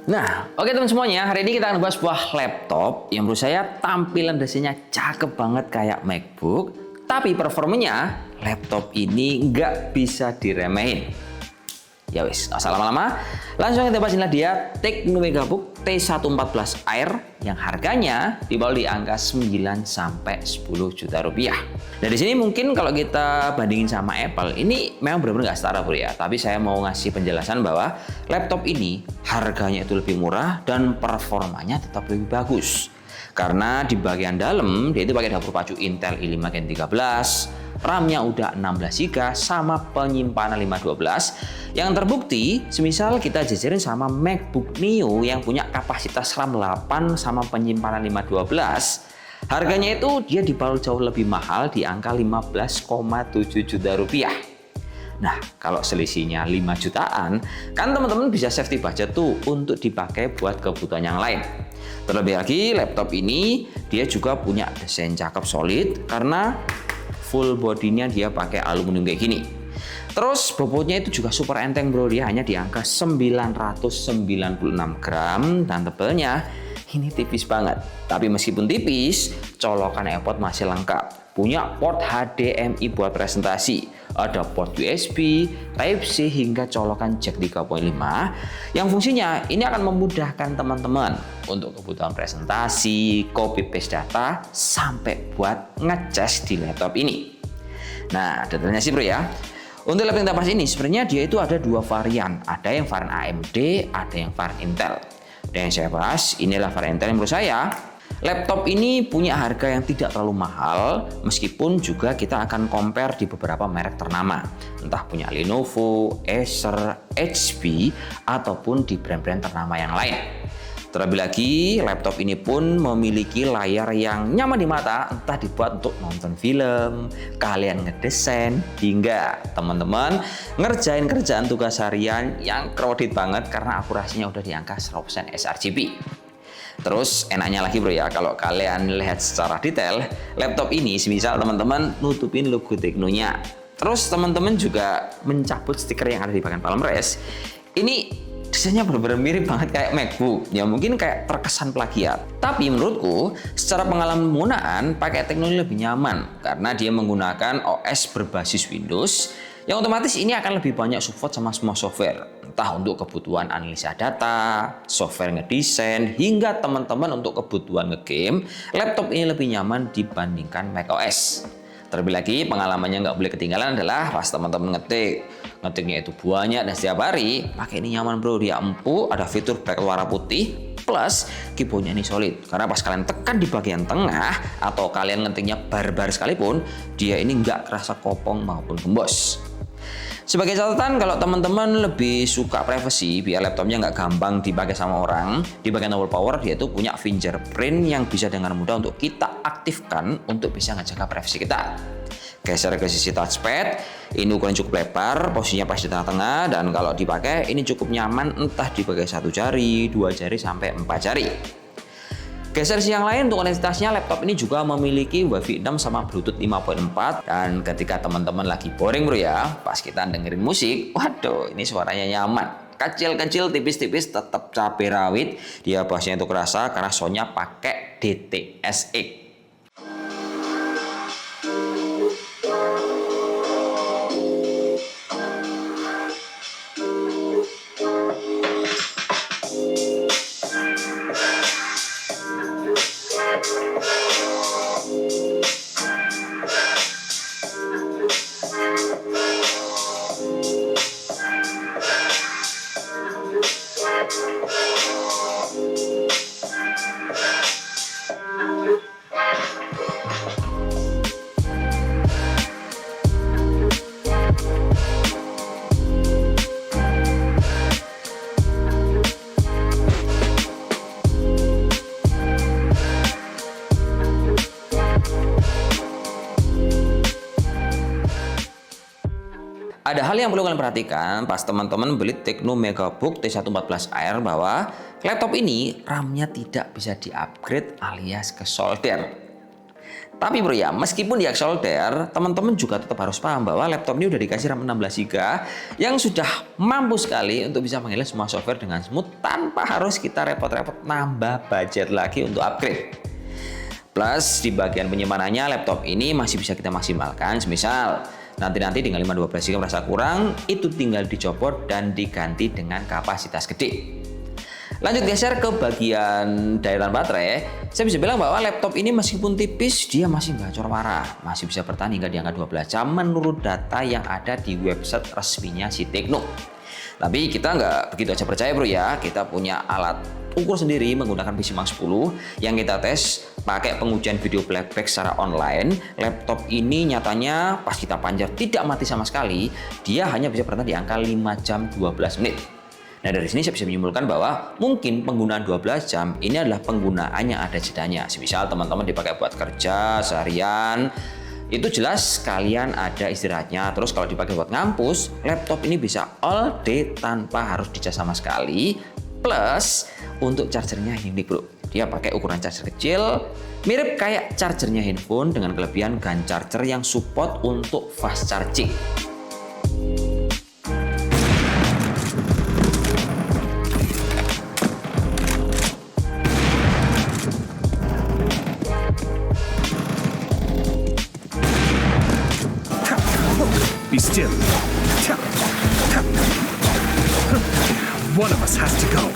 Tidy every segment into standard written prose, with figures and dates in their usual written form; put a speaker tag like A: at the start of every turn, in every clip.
A: Nah, oke teman semuanya, hari ini kita akan bahas sebuah laptop yang menurut saya tampilan desainnya cakep banget kayak MacBook, tapi performanya laptop ini nggak bisa diremehin. Ya wis, nggak usah lama-lama, langsung kita bahas dia Tecno Megabook T114 Air yang harganya dibawa di angka 9 sampai 10 juta rupiah. Nah di sini mungkin kalau kita bandingin sama Apple, ini memang benar-benar nggak setara bro ya. Tapi saya mau ngasih penjelasan bahwa laptop ini harganya itu lebih murah dan performanya tetap lebih bagus. Karena di bagian dalam dia itu pakai dapur pacu Intel i5 Gen 13, RAM-nya udah 16 GB sama penyimpanan 512. Yang terbukti, semisal kita jajarin sama MacBook Neo yang punya kapasitas RAM 8 sama penyimpanan 512, harganya itu dia dibawa jauh lebih mahal di angka 15,7 juta rupiah. Nah, kalau selisihnya 5 jutaan, kan teman-teman bisa safety budget tuh untuk dipakai buat kebutuhan yang lain. Terlebih lagi, laptop ini dia juga punya desain cakep solid karena full bodinya dia pakai aluminium kayak gini. Terus bobotnya itu juga super enteng bro, dia hanya di angka 996 gram dan tebelnya ini tipis banget. Tapi meskipun tipis, colokan AirPod masih lengkap. Punya port HDMI buat presentasi, ada port USB, Type-C hingga colokan jack 3.5 yang fungsinya ini akan memudahkan teman-teman untuk kebutuhan presentasi, copy paste data, sampai buat ngecas di laptop ini. Nah, detailnya sih bro ya. Untuk laptop yang kita bahas ini sebenarnya dia itu ada dua varian, ada yang varian AMD, ada yang varian Intel. Dan yang saya bahas inilah varian Intel yang menurut saya laptop ini punya harga yang tidak terlalu mahal, meskipun juga kita akan compare di beberapa merek ternama. Entah punya Lenovo, Acer, HP, ataupun di brand-brand ternama yang lain. Terlebih lagi, laptop ini pun memiliki layar yang nyaman di mata, entah dibuat untuk nonton film, kalian ngedesain, hingga teman-teman ngerjain kerjaan tugas harian yang crowded banget karena akurasinya udah di angka 100% sRGB. Terus enaknya lagi bro ya, kalau kalian lihat secara detail, laptop ini semisal teman-teman nutupin logo Tecno-nya. Terus teman-teman juga mencabut stiker yang ada di bagian palm rest. Ini desainnya benar-benar mirip banget kayak MacBook. Ya mungkin kayak terkesan plagiat. Tapi menurutku, secara pengalaman penggunaan, pakai teknologi lebih nyaman karena dia menggunakan OS berbasis Windows yang otomatis ini akan lebih banyak support sama semua software. Entah untuk kebutuhan analisa data, software ngedesain, hingga teman-teman untuk kebutuhan ngegame, laptop ini lebih nyaman dibandingkan macOS. Terlebih lagi pengalamannya nggak boleh ketinggalan adalah pas teman-teman ngetiknya itu banyak dan setiap hari pakai ini nyaman bro, dia empuk, ada fitur back warna putih, plus keyboardnya ini solid karena pas kalian tekan di bagian tengah atau kalian ngetiknya barbar sekalipun, dia ini nggak kerasa kopong maupun gembos. Sebagai catatan, kalau teman-teman lebih suka privacy biar laptopnya nggak gampang dipakai sama orang, di bagian tombol power dia tuh punya fingerprint yang bisa dengan mudah untuk kita aktifkan untuk bisa ngejaga privasi kita. Geser ke sisi touchpad, ini ukuran cukup lebar, posisinya pas di tengah-tengah, dan kalau dipakai ini cukup nyaman entah dipakai 1 jari, 2 jari, sampai 4 jari. Geser sisi yang lain, untuk konektivitasnya laptop ini juga memiliki Wi-Fi 6 sama Bluetooth 5.4, dan ketika teman-teman lagi boring bro ya, pas kita dengerin musik, waduh ini suaranya nyaman. Kecil-kecil, tipis-tipis, tetap cabai rawit. Dia bassnya itu kerasa karena soundnya pakai DTS:X. Ada hal yang perlu kalian perhatikan pas teman-teman beli Tecno Megabook T114 Air, bahwa laptop ini RAM-nya tidak bisa di-upgrade alias ke solder. Tapi bro ya, meskipun di solder, teman-teman juga tetap harus paham bahwa laptop ini udah dikasih RAM 16 GB yang sudah mampu sekali untuk bisa menghandle semua software dengan smooth tanpa harus kita repot-repot nambah budget lagi untuk upgrade. Plus di bagian penyimpanannya laptop ini masih bisa kita maksimalkan, semisal nanti dengan 512 GB merasa kurang, itu tinggal dicopot dan diganti dengan kapasitas gede. Lanjut geser ke bagian daya tahan baterai, saya bisa bilang bahwa laptop ini meskipun tipis, dia masih gacor parah, masih bisa bertahan hingga di angka 12 jam menurut data yang ada di website resminya si Tecno. Tapi kita nggak begitu aja percaya bro ya, kita punya alat ukur sendiri menggunakan PCmark 10 yang kita tes pakai pengujian video playback secara online. Laptop ini nyatanya pas kita panjat tidak mati sama sekali, dia hanya bisa bertahan di angka 5 jam 12 menit. Nah dari sini saya bisa menyimpulkan bahwa mungkin penggunaan 12 jam ini adalah penggunaan yang ada jedanya. Misal teman-teman dipakai buat kerja seharian, itu jelas kalian ada istirahatnya. Terus kalau dipakai buat ngampus, laptop ini bisa all day tanpa harus dicas sama sekali. Plus untuk chargernya ini bro, dia pakai ukuran charger kecil, mirip kayak chargernya handphone dengan kelebihan gun charger yang support untuk fast charging.
B: Be still. One of us has to go.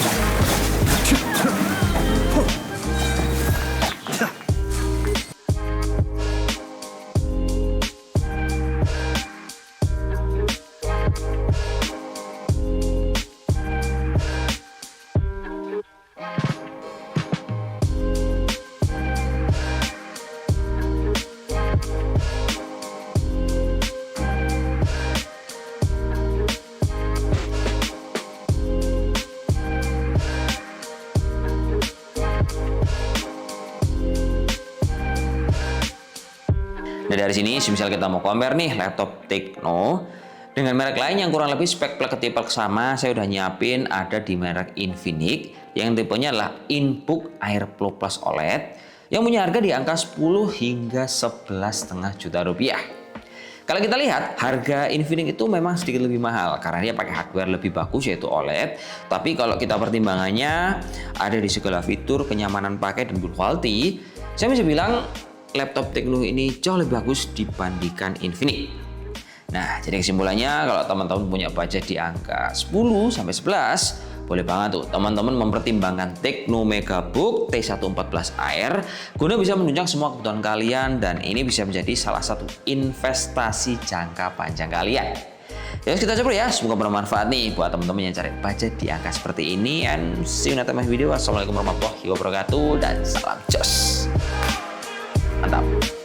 A: Nah dari sini, misal kita mau compare nih laptop Tecno dengan merek lain yang kurang lebih spek plug-and-plug sama, saya udah nyiapin ada di merek Infinix yang tipenya adalah InBook Airflow Plus OLED yang punya harga di angka 10 hingga 11,5 juta rupiah. Kalau kita lihat harga Infinix itu memang sedikit lebih mahal karena dia pakai hardware lebih bagus yaitu OLED. Tapi kalau kita pertimbangannya ada di segala fitur, kenyamanan pakai dan build quality, saya bisa bilang laptop Tecno ini jauh lebih bagus dibandingkan Infinix. Nah, jadi kesimpulannya kalau teman-teman punya budget di angka 10 sampai 11, boleh banget tuh teman-teman mempertimbangkan Tecno Megabook T114 Air guna bisa menunjang semua kebutuhan kalian dan ini bisa menjadi salah satu investasi jangka panjang kalian. Ya kita coba ya, semoga bermanfaat nih buat teman-teman yang cari budget di angka seperti ini. And see you in the next video. Wassalamualaikum warahmatullahi wabarakatuh dan salam jos. Mantap.